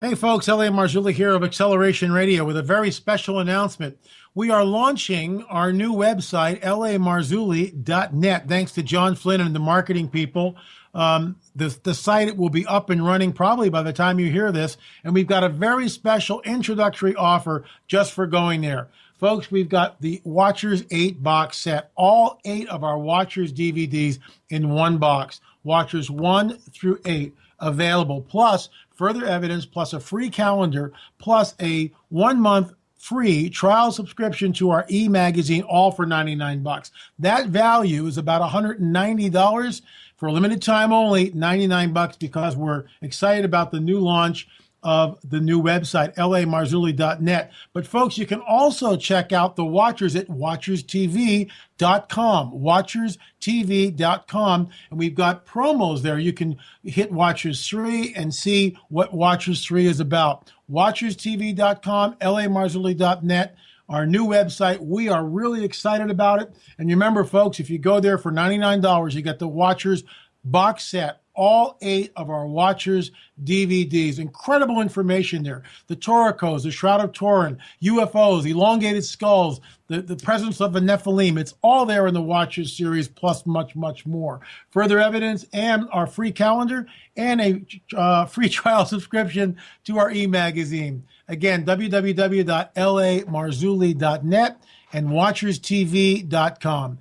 Hey folks, Elliot Marzulli here of Acceleration Radio with a very special announcement. We are launching our new website, lamarzulli.net, thanks to John Flynn and the marketing people. The site will be up and running probably by the time you hear this, and we've got a very special introductory offer just for going there. Folks, we've got the Watchers 8 box set, all 8 of our Watchers DVDs in one box, Watchers 1 through 8 available, plus further evidence, plus a free calendar, plus a 1 month free trial subscription to our e-magazine, all for 99 bucks. That value is about $190 for a limited time only, 99 bucks, because we're excited about the new launch of the new website, lamarzulli.net. But folks, you can also check out the Watchers at watcherstv.com, watcherstv.com, and we've got promos there. You can hit Watchers 3 and see what Watchers 3 is about. watcherstv.com, lamarzulli.net, our new website. We are really excited about it. And remember, folks, if you go there for $99, you get the Watchers box set, all 8 of our Watchers DVDs. Incredible information there. The Torah codes, the Shroud of Turin, UFOs, elongated skulls, the presence of the Nephilim. It's all there in the Watchers series, plus much, much more. Further evidence and our free calendar and a free trial subscription to our e-magazine. Again, www.lamarzulli.net and watcherstv.com.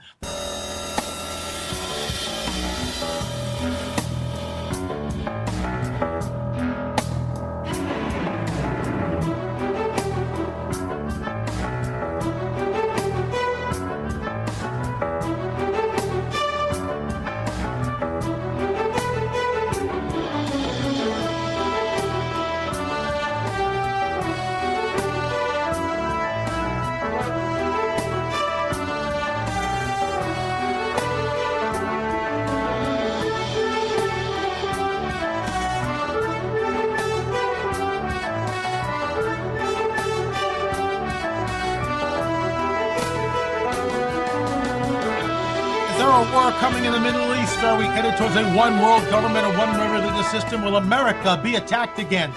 War coming in the Middle East? Are we headed towards a one world government, a one religious system? Will America be attacked again?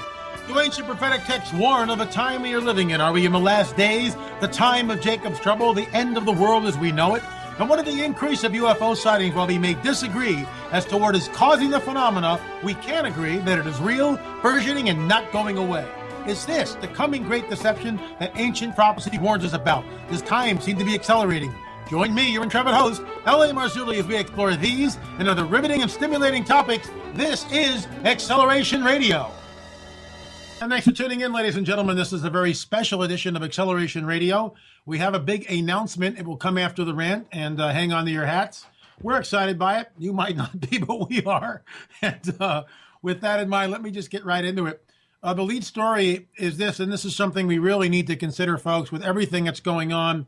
Do ancient prophetic texts warn of a time we are living in? Are we in the last days, the time of Jacob's trouble, the end of the world as we know it? And what of the increase of UFO sightings? While we may disagree as to what is causing the phenomena, we can agree that it is real, burgeoning, and not going away. Is this the coming great deception that ancient prophecy warns us about? Does time seem to be accelerating? Join me, your intrepid host, L.A. Marzulli, as we explore these and other riveting and stimulating topics. This is Acceleration Radio. And thanks for tuning in, ladies and gentlemen. This is a very special edition of Acceleration Radio. We have a big announcement. It will come after the rant, and hang on to your hats. We're excited by it. You might not be, but we are. And with that in mind, let me just get right into it. The lead story is this, and this is something we really need to consider, folks, with everything that's going on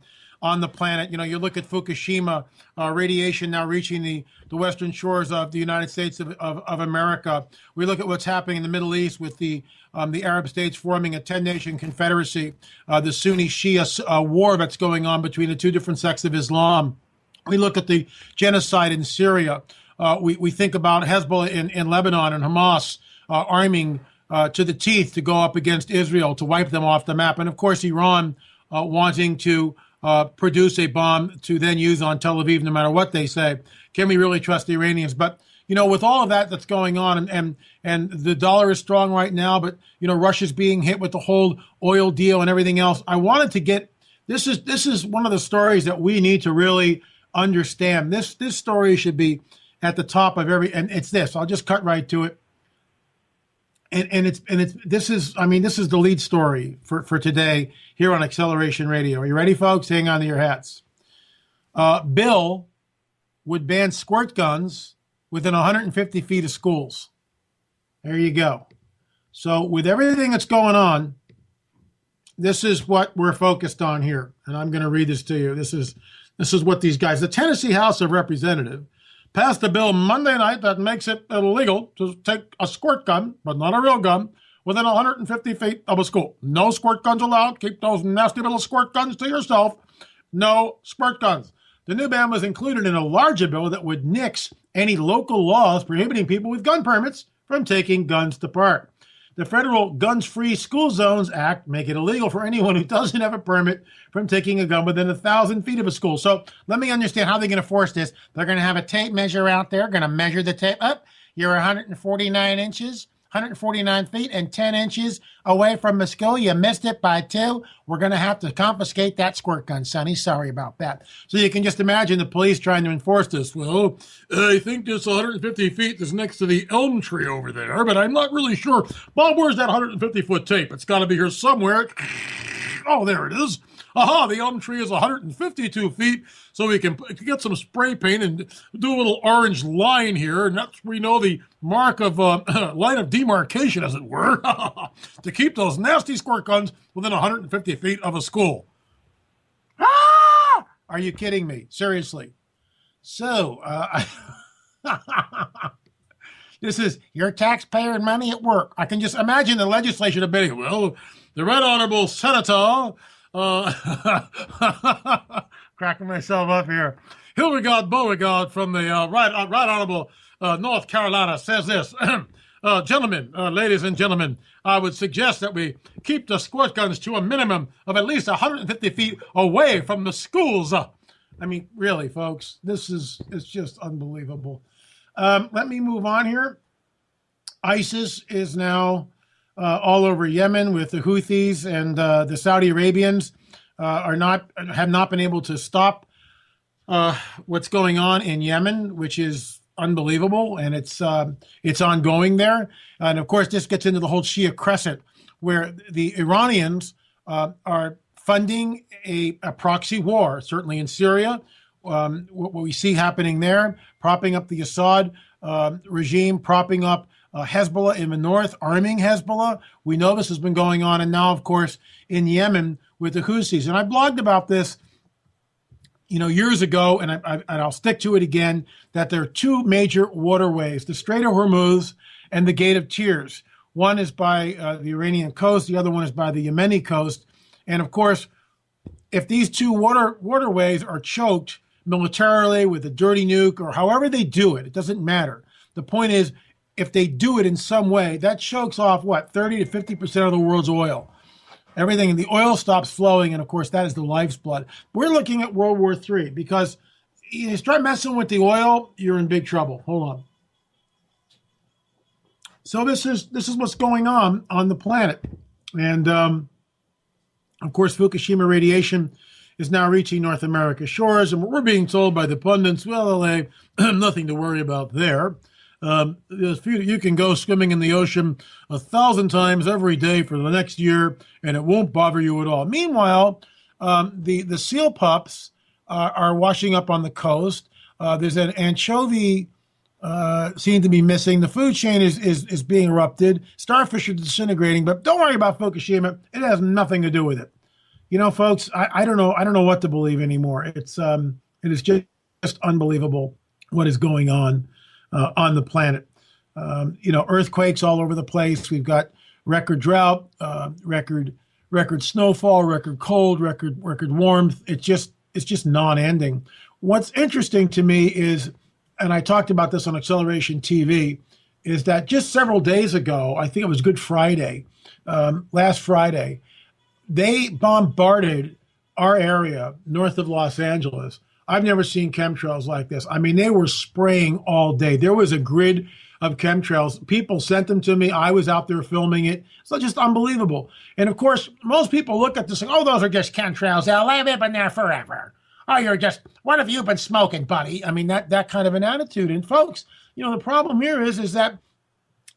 the planet. You know, you look at Fukushima, radiation now reaching the western shores of the United States of America. We look at what's happening in the Middle East with the Arab states forming a 10-nation confederacy, the Sunni-Shia war that's going on between the two different sects of Islam. We look at the genocide in Syria. We think about Hezbollah in Lebanon and Hamas arming to the teeth to go up against Israel to wipe them off the map. And of course, Iran wanting to produce a bomb to then use on Tel Aviv, no matter what they say. Can we really trust the Iranians? But, you know, with all of that that's going on, and the dollar is strong right now, but, you know, Russia's being hit with the whole oil deal and everything else. I wanted to get, this is one of the stories that we need to really understand. This story should be at the top of and it's this. I'll just cut right to it. This is the lead story for today here on Acceleration Radio. Are you ready, folks? Hang on to your hats. Bill would ban squirt guns within 150 feet of schools. There you go. So with everything that's going on, this is what we're focused on here. And I'm going to read this to you. This is what these guys, the Tennessee House of Representatives, passed a bill Monday night that makes it illegal to take a squirt gun, but not a real gun, within 150 feet of a school. No squirt guns allowed. Keep those nasty little squirt guns to yourself. No squirt guns. The new ban was included in a larger bill that would nix any local laws prohibiting people with gun permits from taking guns to park. the Federal Guns-Free School Zones Act make it illegal for anyone who doesn't have a permit from taking a gun within 1,000 feet of a school. So let me understand how they're going to force this. They're going to have a tape measure out there, going to measure the tape up. You're 149 inches. 149 feet and 10 inches away from the school. You missed it by 2. We're going to have to confiscate that squirt gun, Sonny. Sorry about that. So you can just imagine the police trying to enforce this. Well, I think this 150 feet is next to the elm tree over there, but I'm not really sure. Bob, where's that 150-foot tape? It's got to be here somewhere. Oh, there it is. Aha, the elm tree is 152 feet, so we can get some spray paint and do a little orange line here, and that's, we know, the mark of line of demarcation, as it were, to keep those nasty squirt guns within 150 feet of a school. Ah! Are you kidding me? Seriously. So, this is your taxpayer money at work. I can just imagine the legislature debating, well, the Right Honorable Senator... cracking myself up here. Hildegard Beauregard from the Right Honorable North Carolina says this. Gentlemen, ladies and gentlemen, I would suggest that we keep the squirt guns to a minimum of at least 150 feet away from the schools. I mean, really, folks, it's just unbelievable. Let me move on here. ISIS is now all over Yemen with the Houthis, and the Saudi Arabians have not been able to stop what's going on in Yemen, which is unbelievable, and it's ongoing there. And of course, this gets into the whole Shia Crescent, where the Iranians are funding a proxy war, certainly in Syria. What we see happening there, propping up the Assad regime, propping up Hezbollah in the north, arming Hezbollah. We know this has been going on, and now, of course, in Yemen with the Houthis. And I blogged about this, years ago, and I'll stick to it again, that there are 2 major waterways, the Strait of Hormuz and the Gate of Tears. One is by the Iranian coast, the other one is by the Yemeni coast. And of course, if these 2 waterways are choked militarily with a dirty nuke or however they do it, it doesn't matter. The point is, if they do it in some way, that chokes off, 30 to 50% of the world's oil. Everything, and the oil stops flowing, and of course, that is the life's blood. We're looking at World War III, because you start messing with the oil, you're in big trouble. Hold on. So this is what's going on the planet. And, of course, Fukushima radiation is now reaching North America's shores, and we're being told by the pundits, well, LA, nothing to worry about there. You can go swimming in the ocean 1,000 times every day for the next year, and it won't bother you at all. Meanwhile, the seal pups are washing up on the coast. There's an anchovy seem to be missing. The food chain is being erupted. Starfish are disintegrating, but don't worry about Fukushima. It has nothing to do with it. Folks, I don't know what to believe anymore. It is just unbelievable what is going on the planet. Earthquakes all over the place. We've got record drought, record snowfall, record cold, record warmth. It's just non-ending. What's interesting to me is, and I talked about this on Acceleration TV, is that just several days ago, I think it was Good Friday, last Friday, they bombarded our area north of Los Angeles. I've never seen chemtrails like this. I mean, they were spraying all day. There was a grid of chemtrails. People sent them to me. I was out there filming it. So just unbelievable. And of course, most people look at this and, oh, those are just chemtrails. They've been there forever. Oh, what have you been smoking, buddy? I mean, that kind of an attitude. And folks, the problem here is that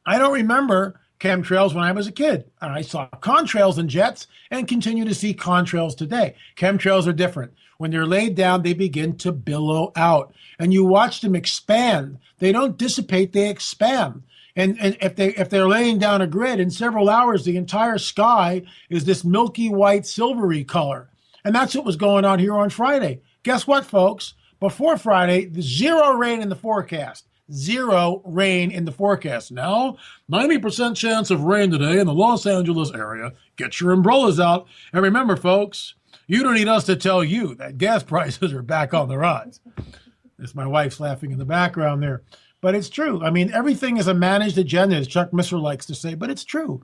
I don't remember chemtrails when I was a kid. I saw contrails and jets and continue to see contrails today. Chemtrails are different. When they're laid down, they begin to billow out, and you watch them expand. They don't dissipate; they expand. And if they're laying down a grid, in several hours, the entire sky is this milky white, silvery color, and that's what was going on here on Friday. Guess what, folks? Before Friday, the 0 rain in the forecast. 0 rain in the forecast. Now, 90% chance of rain today in the Los Angeles area. Get your umbrellas out, and remember, folks. You don't need us to tell you that gas prices are back on the rise. It's my wife's laughing in the background there. but it's true. I mean, everything is a managed agenda, as Chuck Misser likes to say, but it's true.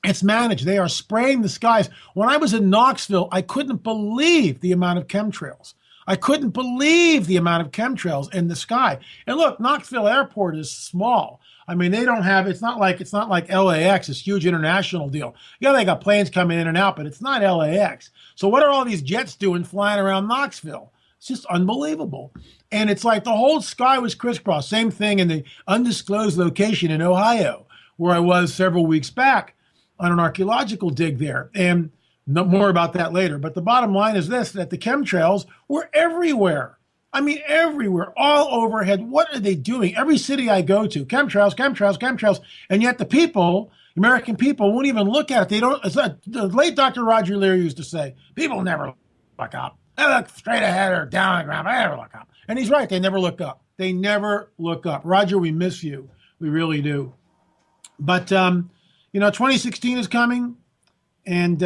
It's managed. They are spraying the skies. When I was in Knoxville, I couldn't believe the amount of chemtrails. I couldn't believe the amount of chemtrails in the sky. And look, Knoxville Airport is small. I mean, they don't have, it's not like LAX, this huge international deal. Yeah, they got planes coming in and out, but it's not LAX. So what are all these jets doing flying around Knoxville? It's just unbelievable. And it's like the whole sky was crisscrossed. Same thing in the undisclosed location in Ohio, where I was several weeks back on an archaeological dig there. And no more about that later. But the bottom line is this, that the chemtrails were everywhere. I mean, everywhere, all overhead. What are they doing? Every city I go to, chemtrails, chemtrails, chemtrails. And yet the people, American people, won't even look at it. They don't, the late Dr. Roger Leary used to say, people never look up. They look straight ahead or down on the ground. They never look up. And he's right. They never look up. They never look up. Roger, we miss you. We really do. But, 2016 is coming, and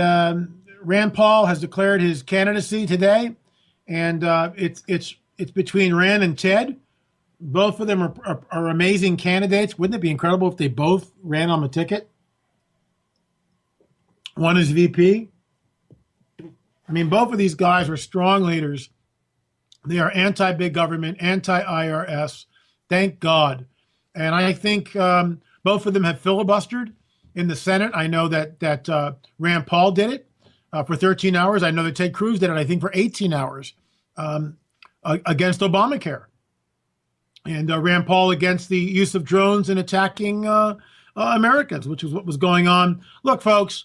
Rand Paul has declared his candidacy today, and it's between Rand and Ted. Both of them are amazing candidates. Wouldn't it be incredible if they both ran on the ticket? One is VP. I mean, both of these guys are strong leaders. They are anti-big government, anti-IRS. Thank God. And I think both of them have filibustered in the Senate. I know that Rand Paul did it for 13 hours. I know that Ted Cruz did it, I think, for 18 hours against Obamacare. And Rand Paul against the use of drones in attacking Americans, which is what was going on. Look, folks,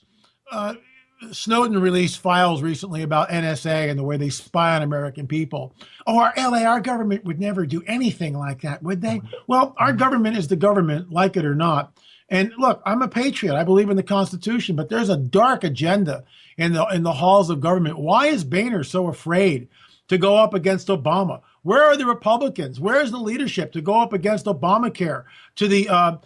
Snowden released files recently about NSA and the way they spy on American people. Oh, our government would never do anything like that, would they? Well, our government is the government, like it or not. And look, I'm a patriot. I believe in the Constitution, but there's a dark agenda in the halls of government. Why is Boehner so afraid to go up against Obama? Where are the Republicans? Where is the leadership to go up against Obamacare? To the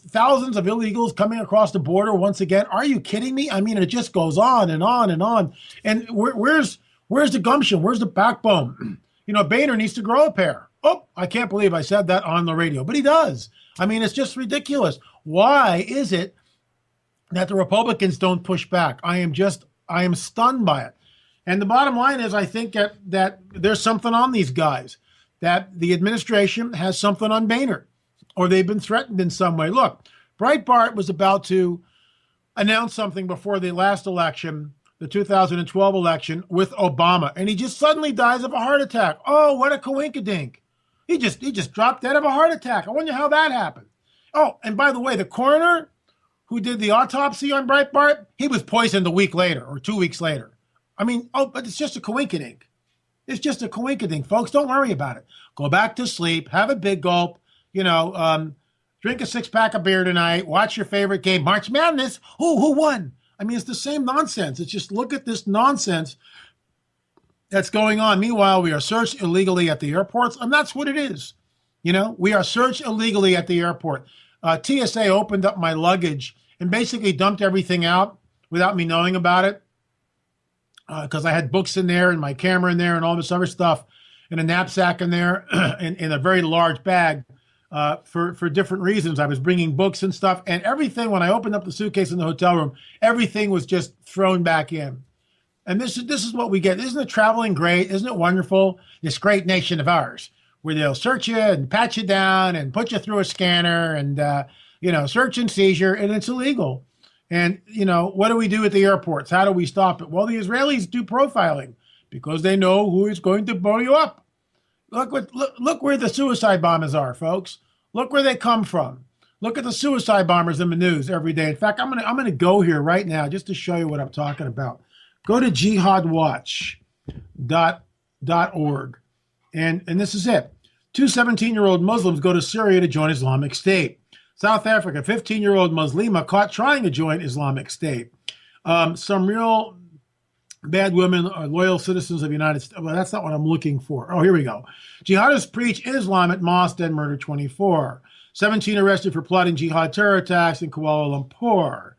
thousands of illegals coming across the border once again? Are you kidding me? I mean, it just goes on and on and on. And where's the gumption? Where's the backbone? Boehner needs to grow a pair. Oh, I can't believe I said that on the radio, but he does. I mean, it's just ridiculous. Why is it that the Republicans don't push back? I am stunned by it. And the bottom line is, I think that there's something on these guys, that the administration has something on Boehner, or they've been threatened in some way. Look, Breitbart was about to announce something before the last election, the 2012 election, with Obama, and he just suddenly dies of a heart attack. Oh, what a coinkydink. He just dropped dead of a heart attack. I wonder how that happened. Oh, and by the way, the coroner who did the autopsy on Breitbart, he was poisoned a week later or 2 weeks later. I mean, but it's just a coinkydink. It's just a coinkydink, folks. Don't worry about it. Go back to sleep, have a big gulp, drink a 6-pack of beer tonight, watch your favorite game, March Madness. Who won? I mean, it's the same nonsense. It's just, look at this nonsense that's going on. Meanwhile, we are searched illegally at the airports, and that's what it is. We are searched illegally at the airport. TSA opened up my luggage and basically dumped everything out without me knowing about it, because I had books in there and my camera in there and all this other stuff, and a knapsack in there, in a very large bag for different reasons. I was bringing books and stuff, and everything, when I opened up the suitcase in the hotel room, everything was just thrown back in. And this is what we get. Isn't it traveling great? Isn't it wonderful? This great nation of ours, where they'll search you and pat you down and put you through a scanner and, search and seizure, and it's illegal. And, what do we do at the airports? How do we stop it? Well, the Israelis do profiling because they know who is going to blow you up. Look where the suicide bombers are, folks. Look where they come from. Look at the suicide bombers in the news every day. In fact, I'm gonna go here right now just to show you what I'm talking about. Go to jihadwatch.org. And this is it. 2 17-year-old Muslims go to Syria to join Islamic State. South Africa, 15-year-old Muslima caught trying to join Islamic State. Some real bad women are loyal citizens of the United States. Well, that's not what I'm looking for. Oh, here we go. Jihadists preach Islam at mosque, then murder 24. 17 arrested for plotting jihad terror attacks in Kuala Lumpur.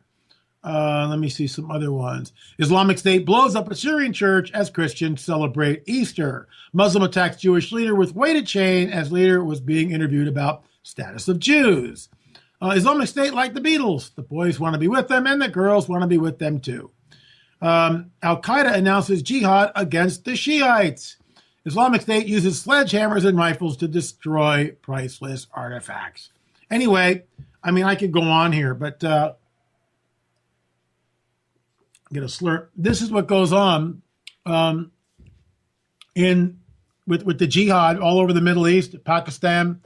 Let me see some other ones. Islamic State blows up a Syrian church as Christians celebrate Easter. Muslim attacks Jewish leader with weighted chain as leader was being interviewed about status of Jews. Islamic State like the Beatles. The boys want to be with them and the girls want to be with them too. Al-Qaeda announces jihad against the Shiites. Islamic State uses sledgehammers and rifles to destroy priceless artifacts. Anyway, I mean, I could go on here, but get a slurp. This is what goes on with the jihad all over the Middle East, Pakistan.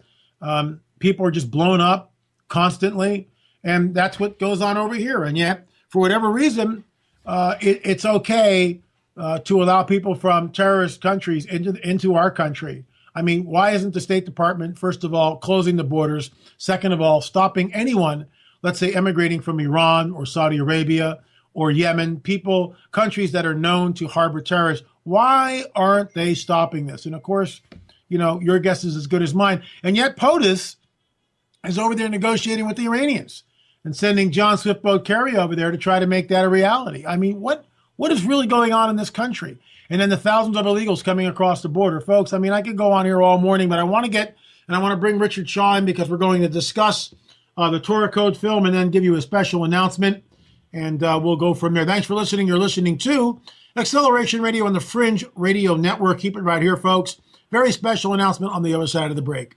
People are just blown up constantly, and that's what goes on over here. And yet, for whatever reason, it's okay to allow people from terrorist countries into our country. I mean, why isn't the State Department, first of all, closing the borders? Second of all, stopping anyone, let's say, emigrating from Iran or Saudi Arabia or Yemen, countries that are known to harbor terrorists? Why aren't they stopping this? And of course, your guess is as good as mine. And yet POTUS is over there negotiating with the Iranians and sending John Swiftboat Kerry over there to try to make that a reality. I mean, what is really going on in this country? And then the thousands of illegals coming across the border. Folks, I mean, I could go on here all morning, but I want to bring Richard Shaw in because we're going to discuss the Torah Code film and then give you a special announcement, and we'll go from there. Thanks for listening. You're listening to Acceleration Radio on the Fringe Radio Network. Keep it right here, folks. Very special announcement on the other side of the break.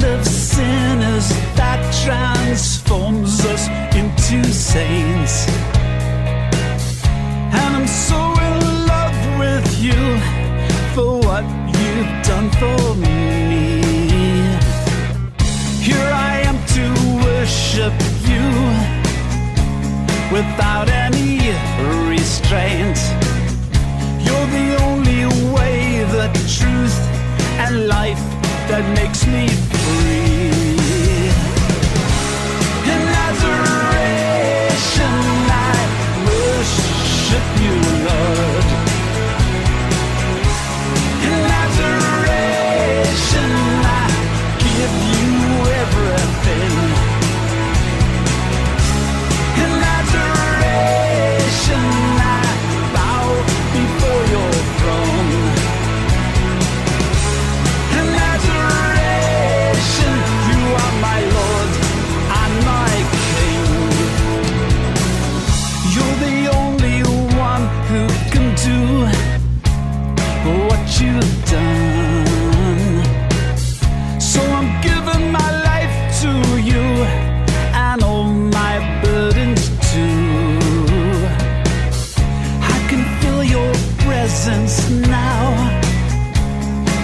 Of sinners that transforms us into saints, and I'm so in love with you for what you've done for me. Here I am to worship you without any restraint. You're the only way, the truth, and life that makes me free. In adoration I worship you, Lord. In adoration I give you everything. In adoration I bow before your throne. You are my Lord and my King. You're the only one who can do what you've done. So I'm giving my life to you and all my burdens too. I can feel your presence now,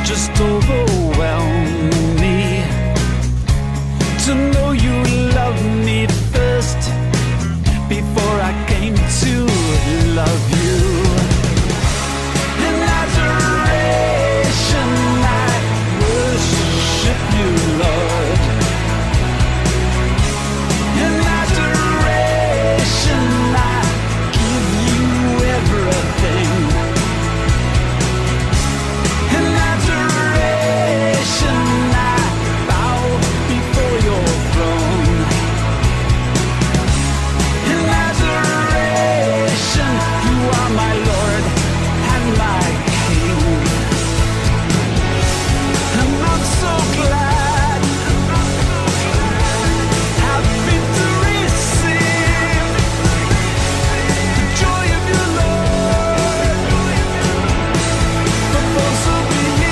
just overwhelm me. To know you love me first before I came to love you. In adoration I worship you, Lord. In adoration I give you everything. In adoration I bow before your throne. In adoration you are my Lord and my King. And I'm so glad, happy to receive the joy of your Lord for those who believe.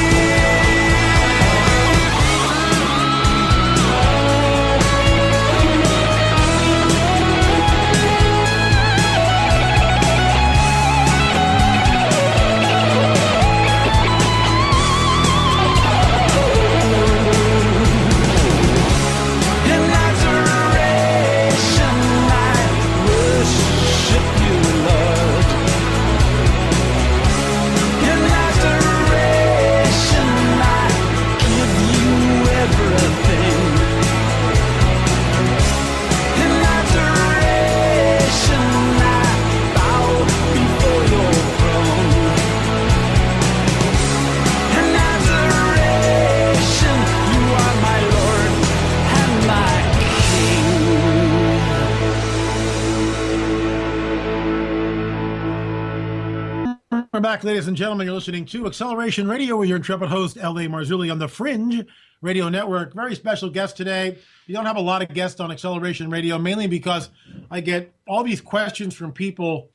We're back, ladies and gentlemen. You're listening to Acceleration Radio with your intrepid host, L.A. Marzulli, on the Fringe Radio Network. Very special guest today. We don't have a lot of guests on Acceleration Radio, mainly because I get all these questions from people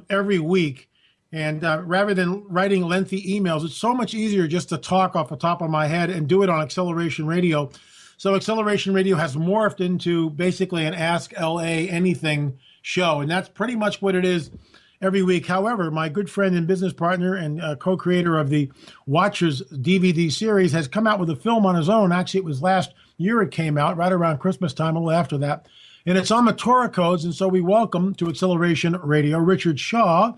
every week. And rather than writing lengthy emails, it's so much easier just to talk off the top of my head and do it on Acceleration Radio. So Acceleration Radio has morphed into basically an Ask LA Anything show, and that's pretty much what it is every week. However, my good friend and business partner and co-creator of the Watchers DVD series has come out with a film on his own. Actually, it was last year it came out, right around Christmas time, a little after that. And it's on the Torah codes, and so we welcome to Acceleration Radio Richard Shaw.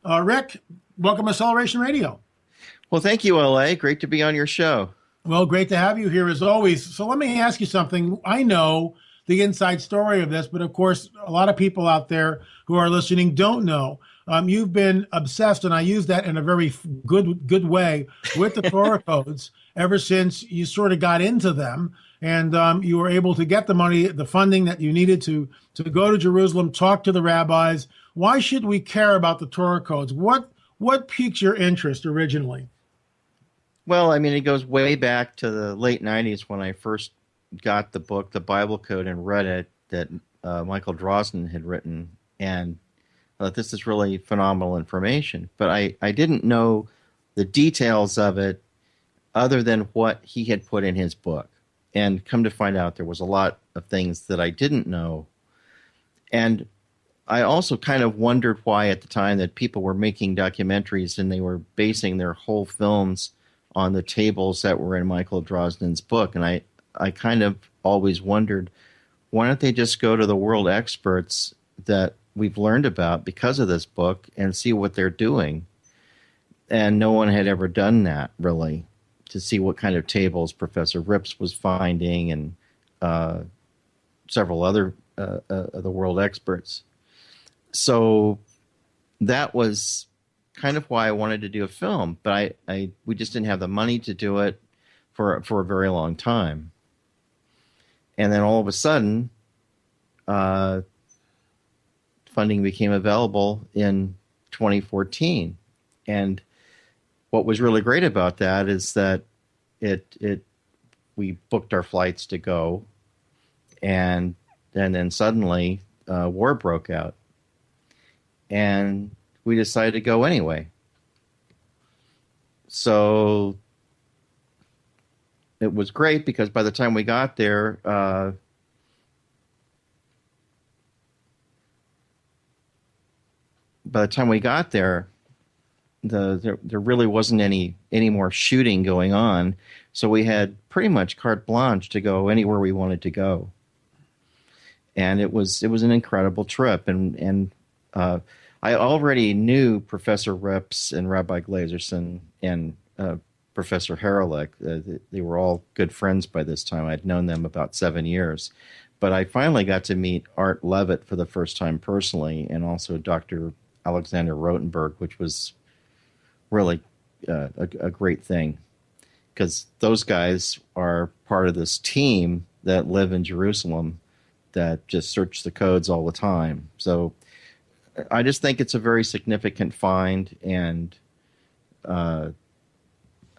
Rick, welcome to Acceleration Radio. Well, thank you, LA. Great to be on your show. Well, great to have you here as always. So let me ask you something. I know the inside story of this, but of course, a lot of people out there who are listening don't know. You've been obsessed, and I use that in a very good way, with the Torah codes ever since you sort of got into them, and you were able to get the money, the funding that you needed to go to Jerusalem, talk to the rabbis. Why should we care about the Torah codes? What piques your interest originally? Well, I mean, it goes way back to the late 90s when I first got the book, The Bible Code, and read it, that Michael Drosnin had written, and I thought, this is really phenomenal information. But I didn't know the details of it other than what he had put in his book. And come to find out, there was a lot of things that I didn't know. And I also kind of wondered why at the time that people were making documentaries and they were basing their whole films on the tables that were in Michael Drosnin's book. And I kind of always wondered, why don't they just go to the world experts that we've learned about because of this book and see what they're doing? And no one had ever done that, really, to see what kind of tables Professor Rips was finding and several other of the world experts. So that was kind of why I wanted to do a film, but we just didn't have the money to do it for a very long time. And then all of a sudden, funding became available in 2014. And what was really great about that is that we booked our flights to go, and then suddenly war broke out. And we decided to go anyway. So it was great because by the time we got there, there really wasn't any more shooting going on. So we had pretty much carte blanche to go anywhere we wanted to go. And it was an incredible trip. And I already knew Professor Rips and Rabbi Glazerson and Professor Haralick. They were all good friends by this time. I'd known them about 7 years. But I finally got to meet Art Levitt for the first time personally, and also Dr. Alexander Rotenberg, which was really a great thing, because those guys are part of this team that live in Jerusalem that just search the codes all the time. So I just think it's a very significant find, and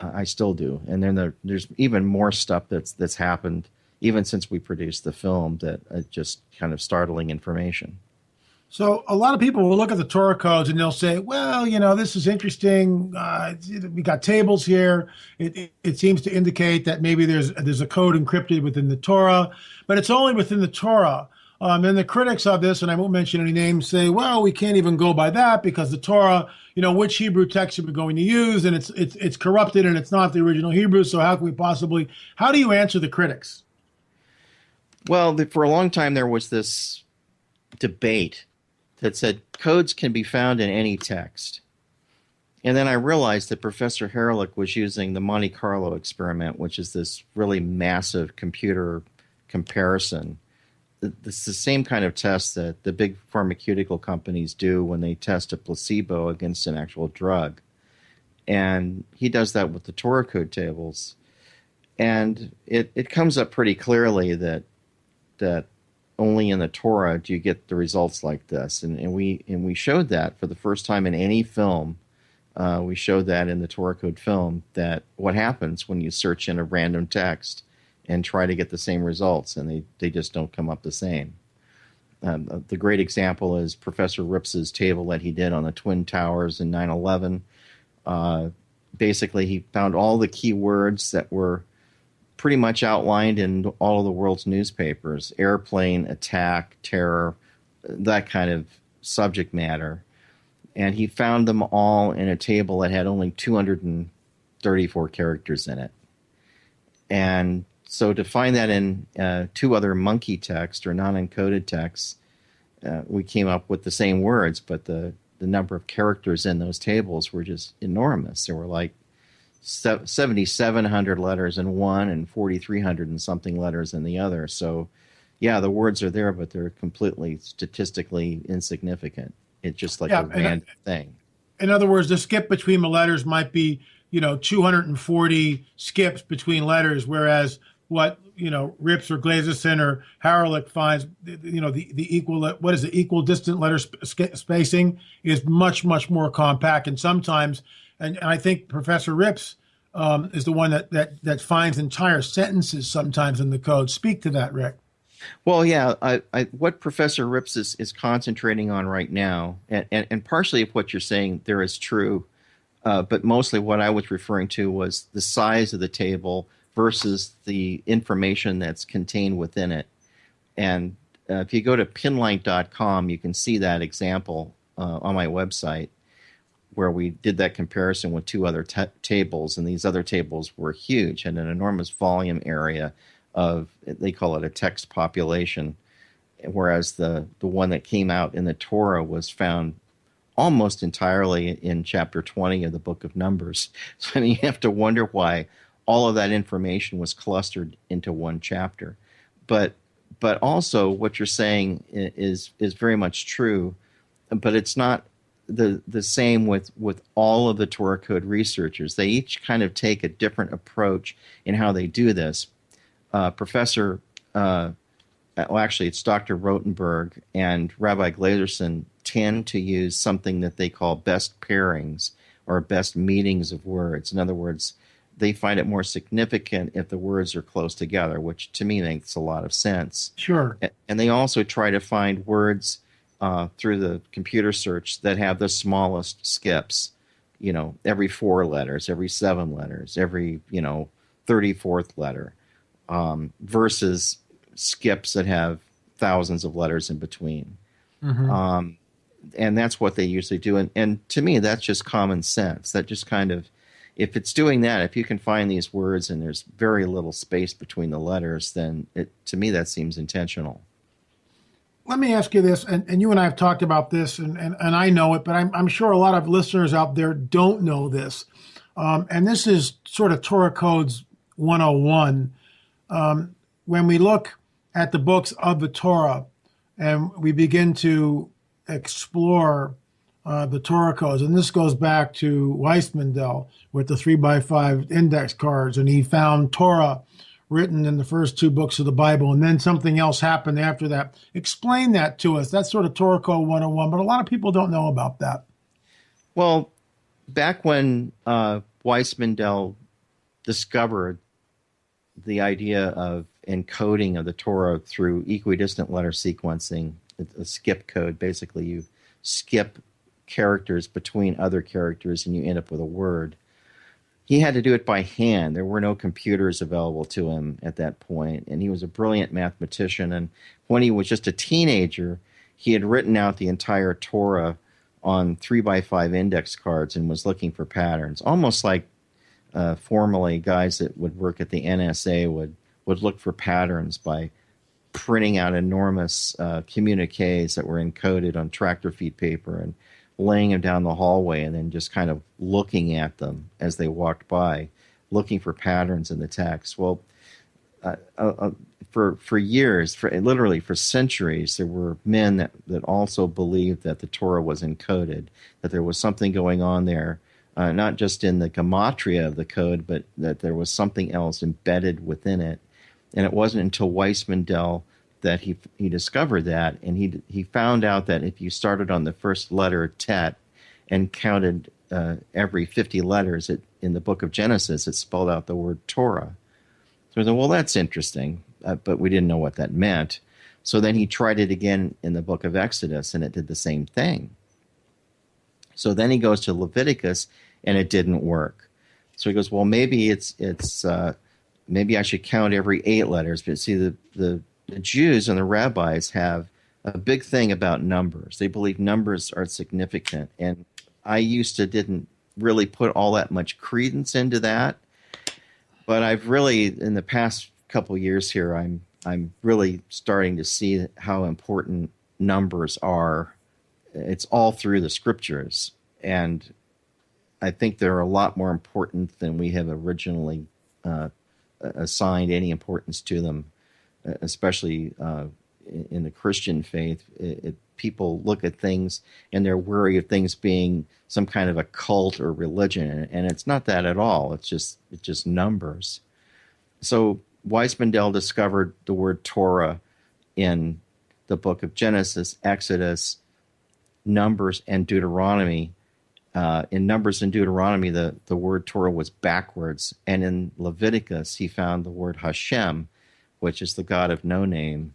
I still do. And then there's even more stuff that's happened even since we produced the film that just kind of startling information. So a lot of people will look at the Torah codes and they'll say, well, this is interesting. We got tables here. It seems to indicate that maybe there's a code encrypted within the Torah, but it's only within the Torah. And the critics of this, and I won't mention any names, say, well, we can't even go by that because the Torah, which Hebrew text are we going to use? And it's corrupted and it's not the original Hebrew. So how can we possibly, how do you answer the critics? Well, for a long time, there was this debate that said codes can be found in any text. And then I realized that Professor Haralick was using the Monte Carlo experiment, which is this really massive computer comparison. It's the same kind of test that the big pharmaceutical companies do when they test a placebo against an actual drug. And he does that with the Torah code tables. And it comes up pretty clearly that only in the Torah do you get the results like this. And we showed that for the first time in any film We showed that in the Torah Code film, that what happens when you search in a random text and try to get the same results, and they just don't come up the same. The great example is Professor Rips's table that he did on the Twin Towers in 9/11. Basically, he found all the key words that were pretty much outlined in all of the world's newspapers: airplane, attack, terror, that kind of subject matter. And he found them all in a table that had only 234 characters in it. And so to find that in two other monkey text or non-encoded texts, we came up with the same words, but the number of characters in those tables were just enormous. There were like 7,700 letters in one and 4,300 and something letters in the other. So, yeah, the words are there, but they're completely statistically insignificant. It's just like a random thing. In other words, the skip between the letters might be, 240 skips between letters, whereas what, Rips or Glaserson or Haralick finds, the equal distant letter spacing is much, much more compact. And sometimes, and I think Professor Rips is the one that finds entire sentences sometimes in the code. Speak to that, Rick. Well, yeah, what Professor Rips is concentrating on right now, and partially of what you're saying there is true, but mostly what I was referring to was the size of the table versus the information that's contained within it. And if you go to pinlight.com, you can see that example on my website where we did that comparison with two other tables, and these other tables were huge, had an enormous volume area of, they call it a text population, whereas the one that came out in the Torah was found almost entirely in chapter 20 of the book of Numbers. So I mean, you have to wonder why all of that information was clustered into one chapter. But also what you're saying is very much true, but it's not the same with all of the Torah Code researchers. They each kind of take a different approach in how they do this. Professor, actually it's Dr. Rotenberg and Rabbi Glaserson tend to use something that they call best pairings or best meetings of words. In other words, they find it more significant if the words are close together, which to me makes a lot of sense. Sure. And they also try to find words through the computer search that have the smallest skips, every 4 letters, every 7 letters, every, 34th letter, versus skips that have thousands of letters in between. Mm-hmm. And that's what they usually do. And to me, that's just common sense. That just kind of, if it's doing that, if you can find these words and there's very little space between the letters, then to me that seems intentional. Let me ask you this, and you and I have talked about this, and I know it, but I'm sure a lot of listeners out there don't know this. And this is sort of Torah Codes 101. When we look at the books of the Torah and we begin to explore the Torah codes, and this goes back to Weissmandel with the 3x5 index cards, and he found Torah written in the first 2 books of the Bible, and then something else happened after that. Explain that to us. That's sort of Torah Code 101, but a lot of people don't know about that. Well, back when Weissmandel discovered the idea of encoding of the Torah through equidistant letter sequencing, a skip code, basically you skip characters between other characters and you end up with a word. He had to do it by hand. There were no computers available to him at that point, and he was a brilliant mathematician. And when he was just a teenager, he had written out the entire Torah on 3x5 index cards and was looking for patterns, almost like formerly guys that would work at the NSA would look for patterns by printing out enormous communiques that were encoded on tractor feed paper and laying them down the hallway and then just kind of looking at them as they walked by, looking for patterns in the text. Well, for years, literally for centuries, there were men that also believed that the Torah was encoded, that there was something going on there, not just in the gematria of the code, but that there was something else embedded within it. And it wasn't until Weissmandel that he discovered that, and he found out that if you started on the first letter Tet and counted every 50 letters in the book of Genesis, it spelled out the word Torah. So I thought, well, that's interesting, but we didn't know what that meant. So then he tried it again in the book of Exodus, and it did the same thing. So then he goes to Leviticus, and it didn't work. So he goes, well, maybe maybe I should count every 8 letters. But see, the Jews and the rabbis have a big thing about numbers. They believe numbers are significant, and I didn't really put all that much credence into that. But I've really, in the past couple of years here, I'm really starting to see how important numbers are. It's all through the scriptures, and I think they're a lot more important than we have originally assigned any importance to them, especially in the Christian faith. People look at things and they're worried of things being some kind of a cult or religion, and it's not that at all. It's just numbers. So Weissmandel discovered the word Torah in the book of Genesis, Exodus, Numbers, and Deuteronomy. In Numbers and Deuteronomy, the word Torah was backwards. And in Leviticus, he found the word Hashem, which is the God of no name,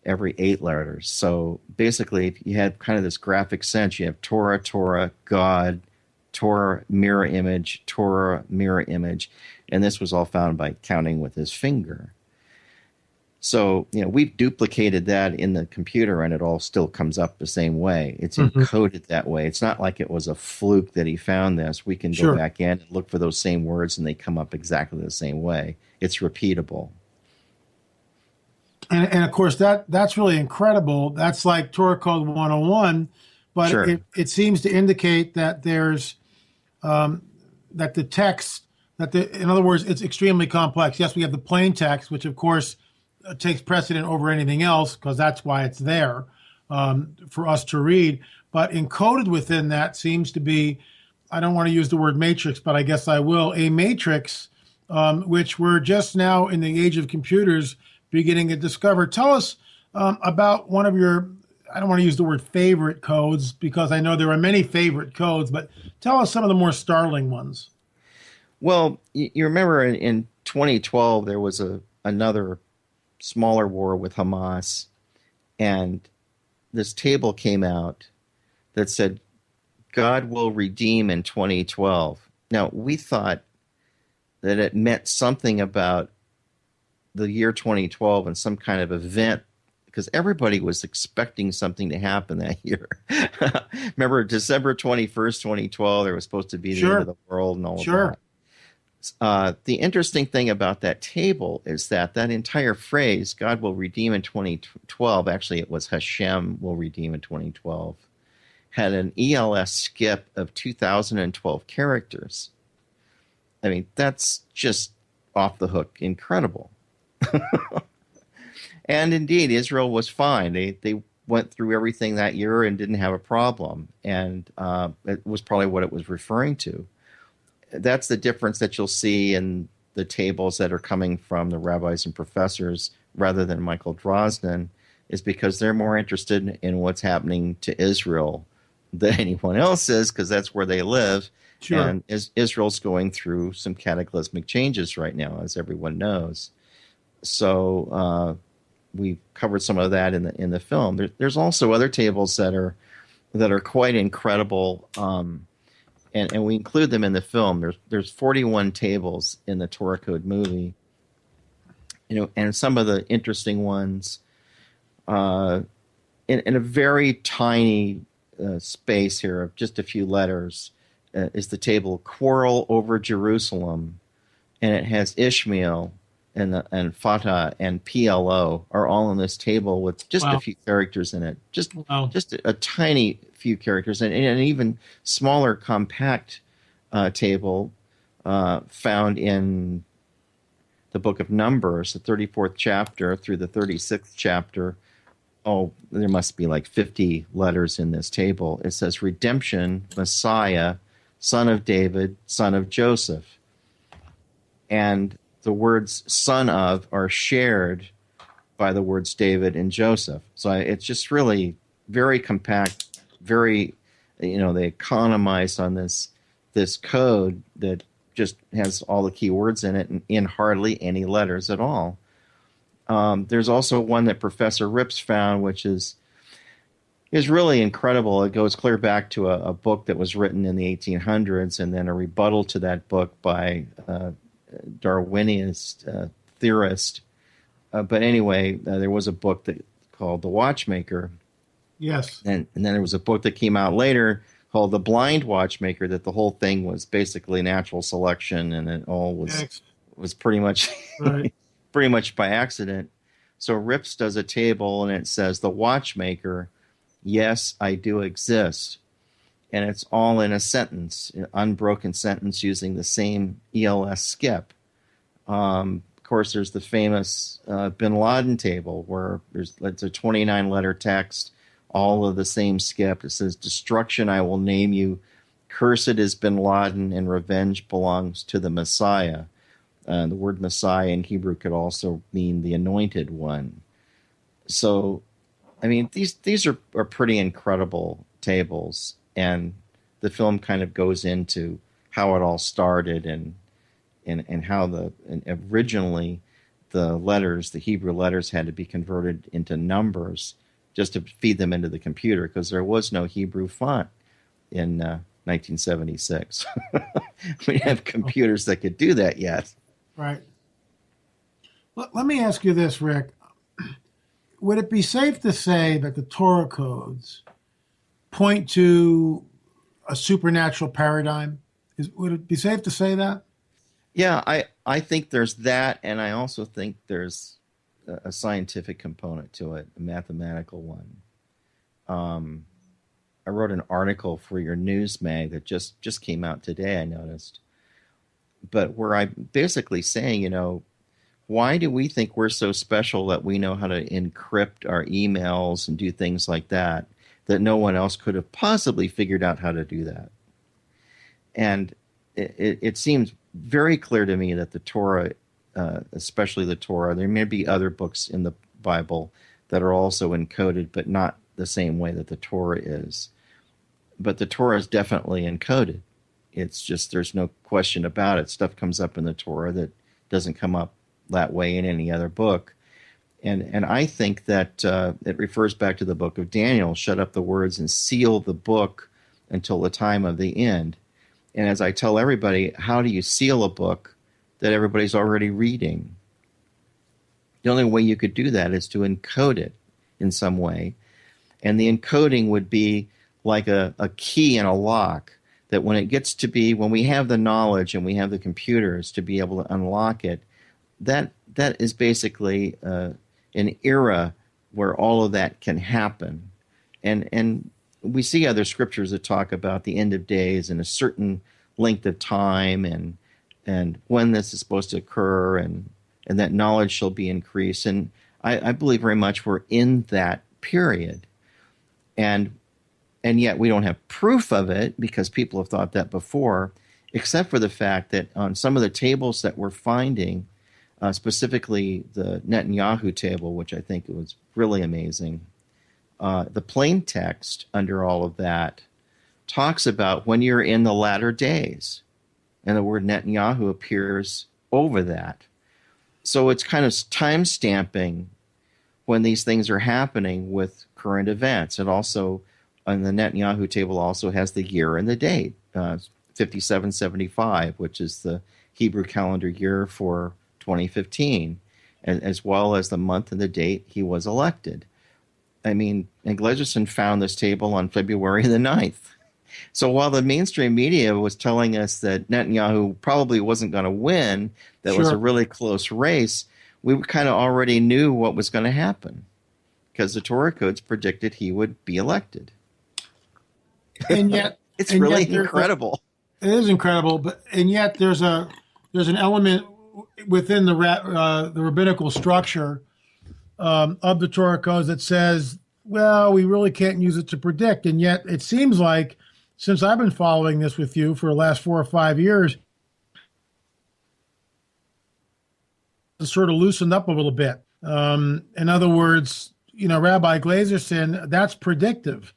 every 8 letters. So basically, if you had kind of this graphic sense, you have Torah, Torah, God, Torah, mirror image, Torah, mirror image. And this was all found by counting with his finger. So, we've duplicated that in the computer, and it all still comes up the same way. It's encoded that way. It's not like it was a fluke that he found this. We can go back in and look for those same words, and they come up exactly the same way. It's repeatable. And of course, that's really incredible. That's like Torah Code 101, but it seems to indicate that there's that the text, in other words, it's extremely complex. Yes, we have the plain text, which of course takes precedent over anything else because that's why it's there for us to read. But encoded within that seems to be, I don't want to use the word matrix, but I guess I will, a matrix, which we're just now in the age of computers beginning to discover. Tell us about one of your, I don't want to use the word favorite codes because I know there are many favorite codes, but tell us some of the more startling ones. Well, you remember in 2012, there was another smaller war with Hamas, and this table came out that said, God will redeem in 2012. Now, we thought that it meant something about the year 2012 and some kind of event, because everybody was expecting something to happen that year. Remember, December 21st, 2012, there was supposed to be the end of the world and all of that. The interesting thing about that table is that entire phrase, God will redeem in 2012, actually it was Hashem will redeem in 2012, had an ELS skip of 2012 characters. I mean, that's just off the hook incredible. And indeed, Israel was fine. They went through everything that year and didn't have a problem. And it was probably what it was referring to. That's the difference that you'll see in the tables that are coming from the rabbis and professors rather than Michael Drosnin, is because they're more interested in what's happening to Israel than anyone else is, because that's where they live. And Israel's going through some cataclysmic changes right now, as everyone knows. So we covered some of that in the film. There's also other tables that are quite incredible. And we include them in the film. There's 41 tables in the Torah Code movie, and some of the interesting ones, in a very tiny space here of just a few letters, is the table Quarrel Over Jerusalem, and it has Ishmael and Fatah and PLO are all on this table with just a few characters in it, just a tiny few characters, and an even smaller compact table found in the book of Numbers, the 34th chapter through the 36th chapter. Oh, there must be like 50 letters in this table. It says Redemption, Messiah, Son of David, Son of Joseph. And the words son of are shared by the words David and Joseph. So it's just really very compact, very, they economized on this this code that just has all the key words in it and in hardly any letters at all. There's also one that Professor Rips found, which is really incredible. It goes clear back to a book that was written in the 1800s, and then a rebuttal to that book by a Darwinist theorist. But anyway, there was a book called The Watchmaker. Yes. And then there was a book that came out later called The Blind Watchmaker, that the whole thing was basically natural selection, and it all was pretty much right. pretty much by accident. So Rips does a table, and it says, the watchmaker, yes, I do exist. And it's all in a sentence, an unbroken sentence using the same ELS skip. Of course, there's the famous Bin Laden table where it's a 29-letter text, all of the same skip. It says, destruction I will name you, cursed is Bin Laden, and revenge belongs to the Messiah. The word Messiah in Hebrew could also mean the anointed one. So, I mean, these are pretty incredible tables, and the film kind of goes into how it all started and how originally the Hebrew letters had to be converted into numbers just to feed them into the computer, because there was no Hebrew font in 1976. We didn't have computers that could do that yet. Right. Let me ask you this, Rick. Would it be safe to say that the Torah codes point to a supernatural paradigm? Would it be safe to say that? Yeah, I think there's that, and I also think there's a scientific component to it, a mathematical one. I wrote an article for your news mag that just came out today, I noticed. But where I'm basically saying, why do we think we're so special that we know how to encrypt our emails and do things like that no one else could have possibly figured out how to do that? And it seems very clear to me that the Torah, especially the Torah, there may be other books in the Bible that are also encoded, but not the same way that the Torah is. But the Torah is definitely encoded. It's just, there's no question about it. Stuff comes up in the Torah that doesn't come up that way in any other book. And I think that it refers back to the book of Daniel, shut up the words and seal the book until the time of the end. And as I tell everybody, how do you seal a book that everybody's already reading? The only way you could do that is to encode it in some way. And the encoding would be like a key in a lock, that when we have the knowledge and we have the computers to be able to unlock it, that is basically an era where all of that can happen. And we see other scriptures that talk about the end of days and a certain length of time and when this is supposed to occur and that knowledge shall be increased. And I believe very much we're in that period. And yet we don't have proof of it because people have thought that before, except for the fact that on some of the tables that we're finding, specifically the Netanyahu table, which I think was really amazing, the plain text under all of that talks about when you're in the latter days. And the word Netanyahu appears over that. So it's kind of time stamping when these things are happening with current events. And also, on the Netanyahu table also has the year and the date, 5775, which is the Hebrew calendar year for 2015, as well as the month and the date he was elected. I mean, and Gledgerson found this table on February the 9th. So while the mainstream media was telling us that Netanyahu probably wasn't going to win, that was a really close race, we kind of already knew what was going to happen because the Torah codes predicted he would be elected. And yet, it's really incredible. It is incredible, and yet there's an element within the rabbinical structure of the Torah codes that says, well, we really can't use it to predict. And yet it seems like, since I've been following this with you for the last 4 or 5 years, it's sort of loosened up a little bit. In other words, Rabbi Glazerson, that's predictive.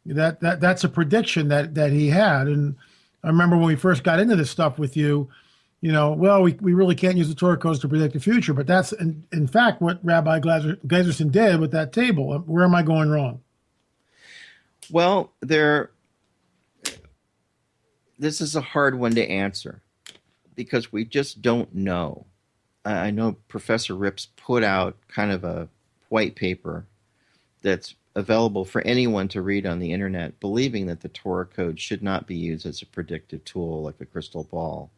That's a prediction that he had. And I remember when we first got into this stuff with you, well, we really can't use the Torah codes to predict the future, but that's in fact what Rabbi Gleiserson did with that table. Where am I going wrong? Well, this is a hard one to answer because we just don't know. I know Professor Rips put out kind of a white paper that's available for anyone to read on the internet, believing that the Torah code should not be used as a predictive tool like a crystal ball.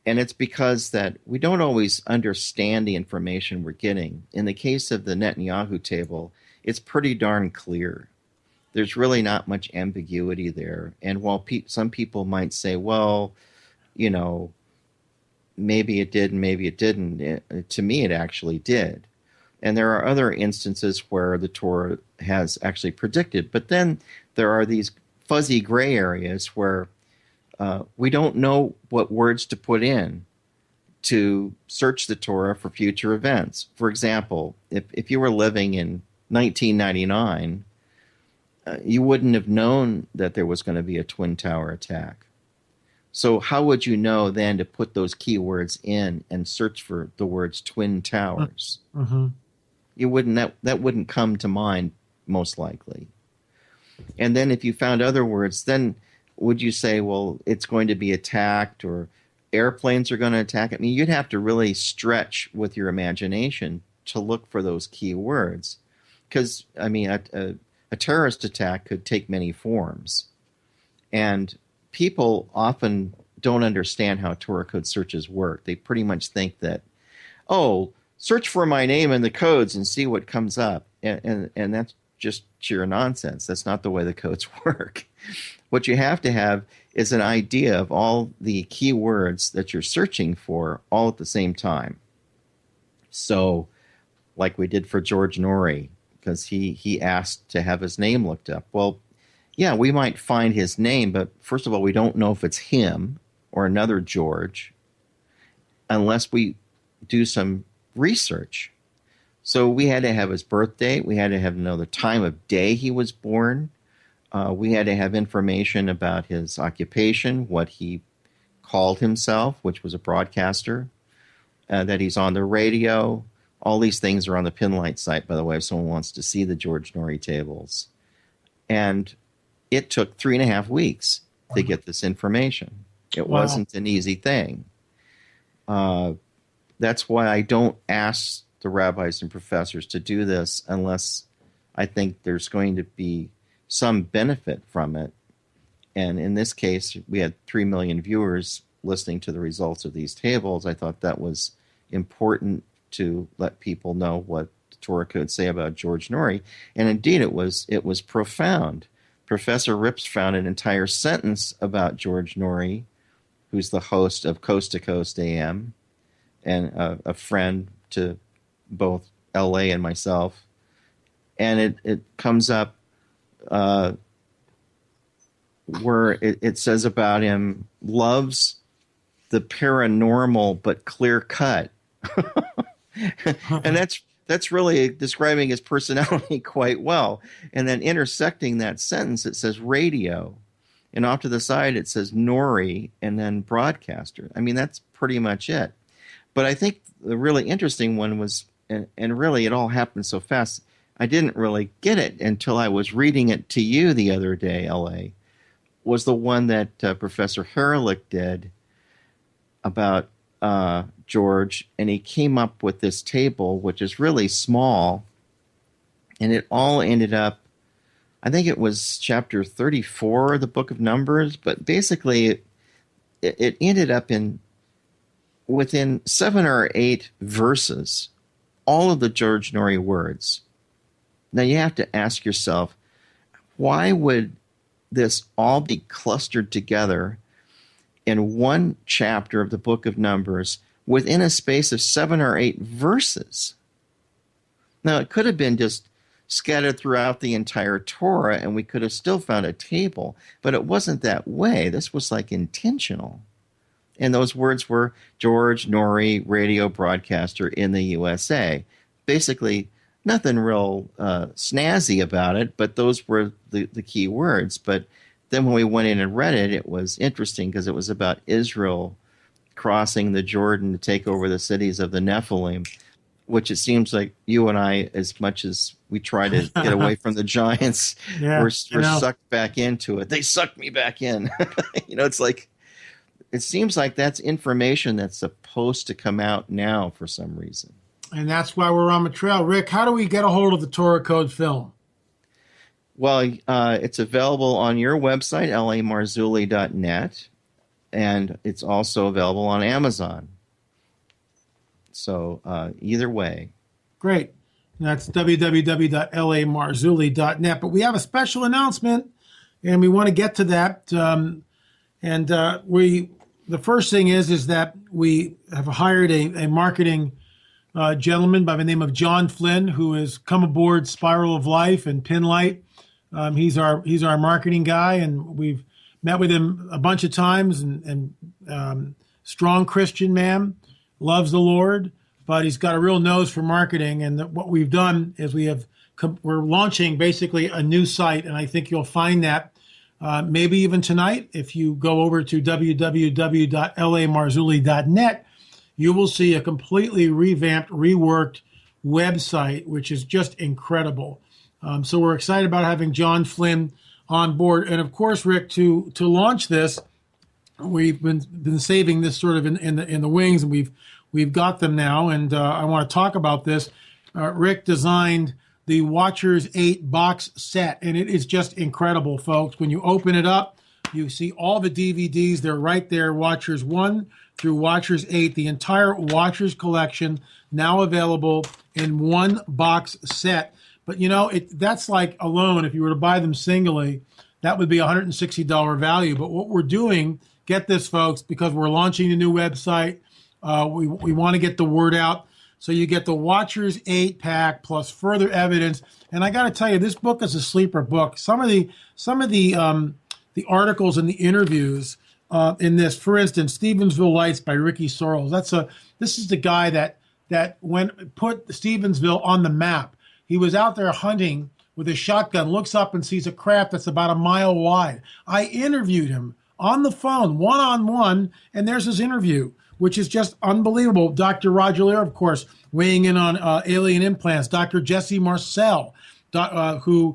And it's because that we don't always understand the information we're getting. In the case of the Netanyahu table, it's pretty darn clear. There's really not much ambiguity there. And while some people might say, well, maybe it did and maybe it didn't, to me it actually did. And there are other instances where the Torah has actually predicted. But then there are these fuzzy gray areas where we don't know what words to put in to search the Torah for future events. For example, if you were living in 1999, you wouldn't have known that there was going to be a Twin Tower attack. So how would you know then to put those keywords in and search for the words Twin Towers? Mm-hmm. You wouldn't. That wouldn't come to mind most likely. And then if you found other words, then would you say, well, it's going to be attacked or airplanes are going to attack? I mean, you'd have to really stretch with your imagination to look for those key words. Because, I mean, a terrorist attack could take many forms. And people often don't understand how Torah code searches work. They pretty much think that, search for my name in the codes and see what comes up. And that's just sheer nonsense. That's not the way the codes work. What you have to have is an idea of all the keywords that you're searching for all at the same time. So, like we did for George Norrie, because he asked to have his name looked up. Well, yeah, we might find his name, but first of all, we don't know if it's him or another George unless we do some research. So we had to have his birth date. We had to know the time of day he was born. We had to have information about his occupation, what he called himself, which was a broadcaster, that he's on the radio. All these things are on the Pinlight site, by the way, if someone wants to see the George Norrie tables. And it took 3.5 weeks to get this information. It wasn't an easy thing. That's why I don't ask the rabbis and professors to do this unless I think there's going to be some benefit from it. And in this case, we had 3 million viewers listening to the results of these tables. I thought that was important to let people know what the Torah could say about George Norrie. And indeed, it was profound. Professor Rips found an entire sentence about George Norrie, who's the host of Coast to Coast AM, and a friend to both L.A. and myself. And it comes up where it says about him, loves the paranormal but clear cut. And that's really describing his personality quite well. And then intersecting that sentence, it says radio. And off to the side, it says Norrie and then broadcaster. I mean, that's pretty much it. But I think the really interesting one was, and really it all happened so fast, I didn't really get it until I was reading it to you the other day, L.A., was the one that Professor Herlich did about George, and he came up with this table, which is really small, and it all ended up, I think it was chapter 34 of the Book of Numbers, but basically it ended up within 7 or 8 verses, all of the George Norrie words. Now you have to ask yourself, why would this all be clustered together in one chapter of the Book of Numbers within a space of 7 or 8 verses? Now, it could have been just scattered throughout the entire Torah, and we could have still found a table, but it wasn't that way. This was like intentional. And those words were George Norrie, radio broadcaster in the USA. Basically, nothing real snazzy about it, but those were the key words. But then when we went in and read it, it was interesting because it was about Israel crossing the Jordan to take over the cities of the Nephilim, which it seems like you and I, as much as we try to get away from the giants, we're sucked back into it. They sucked me back in. It's like, it seems like that's information that's supposed to come out now for some reason. And that's why we're on the trail. Rick, how do we get a hold of the Torah Code film? Well, it's available on your website, lamarzulli.net, and it's also available on Amazon. So either way. Great. That's www.lamarzulli.net. But we have a special announcement, and we want to get to that. The first thing is that we have hired a marketing gentleman by the name of John Flynn, who has come aboard Spiral of Life and Pinlight. He's our marketing guy, and we've met with him a bunch of times. And strong Christian man, loves the Lord, but he's got a real nose for marketing. And what we've done is we're launching basically a new site, and I think you'll find that maybe even tonight, if you go over to www.lamarzulli.net, you will see a completely revamped, reworked website, which is just incredible. So we're excited about having John Flynn on board. And of course, Rick, to launch this, we've been saving this sort of in the wings, and we've got them now. And I want to talk about this. Rick designed the Watchers 8 box set, and it is just incredible, folks. When you open it up, you see all the DVDs. They're right there, Watchers 1 through Watchers 8, the entire Watchers collection now available in one box set. But, that's like alone, if you were to buy them singly, that would be $160 value. But what we're doing, get this, folks, because we're launching a new website, we want to get the word out. So you get the Watchers 8-pack plus further evidence. And I got to tell you, this book is a sleeper book. Some of the articles and the interviews in this, for instance, Stevensville Lights by Ricky Sorrells. This is the guy that put Stevensville on the map. He was out there hunting with a shotgun, looks up and sees a craft that's about a mile wide. I interviewed him on the phone, one-on-one, and there's his interview, which is just unbelievable. Dr. Roger Lear, of course, weighing in on alien implants. Dr. Jesse Marcel, Jesse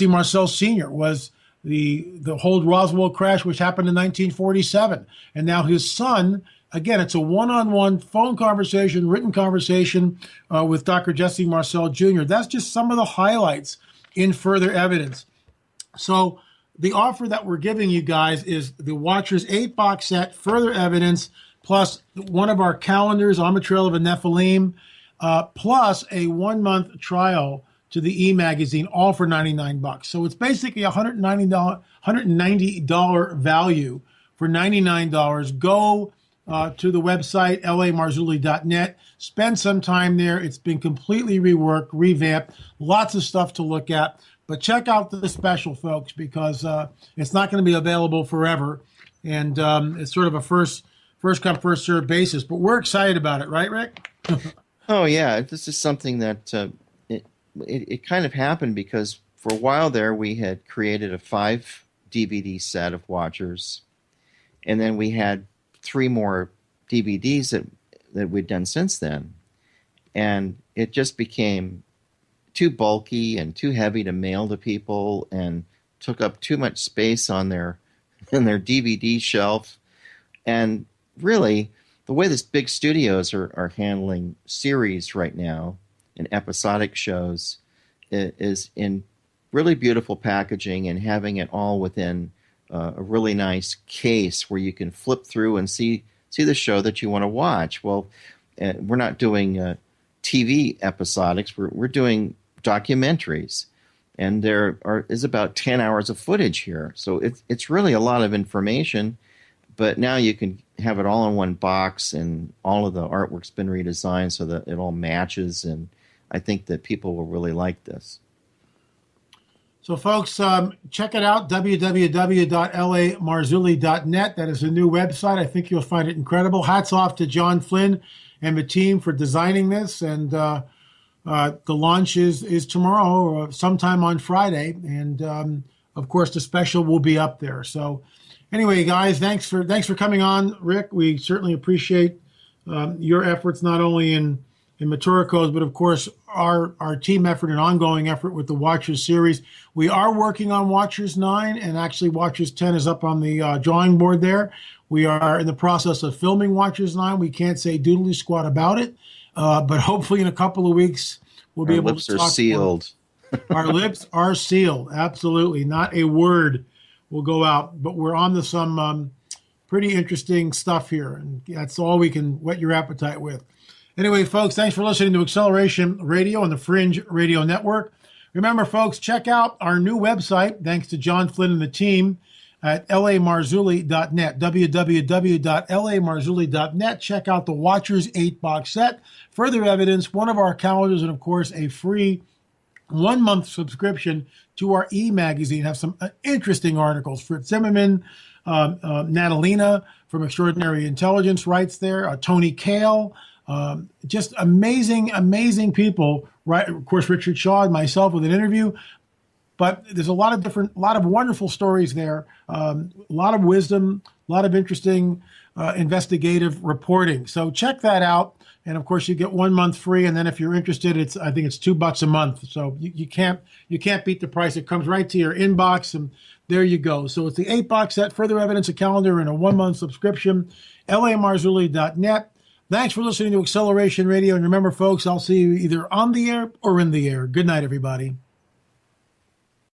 Marcel Sr. was the whole Roswell crash, which happened in 1947. And now his son, again, it's a one-on-one phone conversation, written conversation with Dr. Jesse Marcel Jr. That's just some of the highlights in further evidence. So the offer that we're giving you guys is the Watchers 8 box set, further evidence, plus one of our calendars, On the Trail of a Nephilim, plus a 1-month trial to the e-magazine, all for $99. So it's basically $190 value for $99. Go to the website, lamarzulli.net. Spend some time there. It's been completely reworked, revamped, lots of stuff to look at. But check out the special, folks, because it's not going to be available forever. And it's sort of a first come, first served basis. But we're excited about it, right, Rick? Oh, yeah. This is something that it kind of happened because for a while there we had created a 5 DVD set of Watchers. And then we had 3 more DVDs that we'd done since then. And it just became too bulky and too heavy to mail to people and took up too much space on their DVD shelf. And really, the way these big studios are handling series right now and episodic shows is in really beautiful packaging and having it all within a really nice case where you can flip through and see the show that you want to watch. Well, we're not doing TV episodics. We're doing documentaries, and there is about 10 hours of footage here. So it's really a lot of information, but now you can have it all in one box, and all of the artwork's been redesigned so that it all matches, and I think that people will really like this. So, folks, check it out, www.lamarzulli.net. That is a new website. I think you'll find it incredible. Hats off to John Flynn and the team for designing this, and the launch is tomorrow, sometime on Friday, and of course, the special will be up there. So anyway, guys, thanks for coming on, Rick. We certainly appreciate your efforts, not only in Maturicos, but of course our team effort and ongoing effort with the Watchers series. We are working on Watchers 9, and actually Watchers 10 is up on the drawing board there. We are in the process of filming Watchers 9. We can't say doodly squat about it, but hopefully in a couple of weeks we'll be able to talk. Our lips are sealed. Our lips are sealed. Absolutely. Not a word will go out, but we're on to some pretty interesting stuff here, and that's all we can whet your appetite with. Anyway, folks, thanks for listening to Acceleration Radio on the Fringe Radio Network. Remember, folks, check out our new website, thanks to John Flynn and the team, at lamarzulli.net, www.lamarzulli.net. Check out the Watchers 8-box set, further evidence, one of our calendars, and, of course, a free 1-month subscription to our e-magazine. Have some interesting articles. Fritz Zimmerman, Natalina from Extraordinary Intelligence writes there, Tony Kail, just amazing people, right? Of course, Richard Shaw and myself with an interview, but there's a lot of wonderful stories there, a lot of wisdom, a lot of interesting investigative reporting. So check that out. And of course, you get 1 month free. And then if you're interested, I think it's $2 a month. So you can't beat the price. It comes right to your inbox, and there you go. So it's the 8-box set, further evidence, a calendar, and a 1-month subscription. lamarzulli.net. Thanks for listening to Acceleration Radio. And remember, folks, I'll see you either on the air or in the air. Good night, everybody.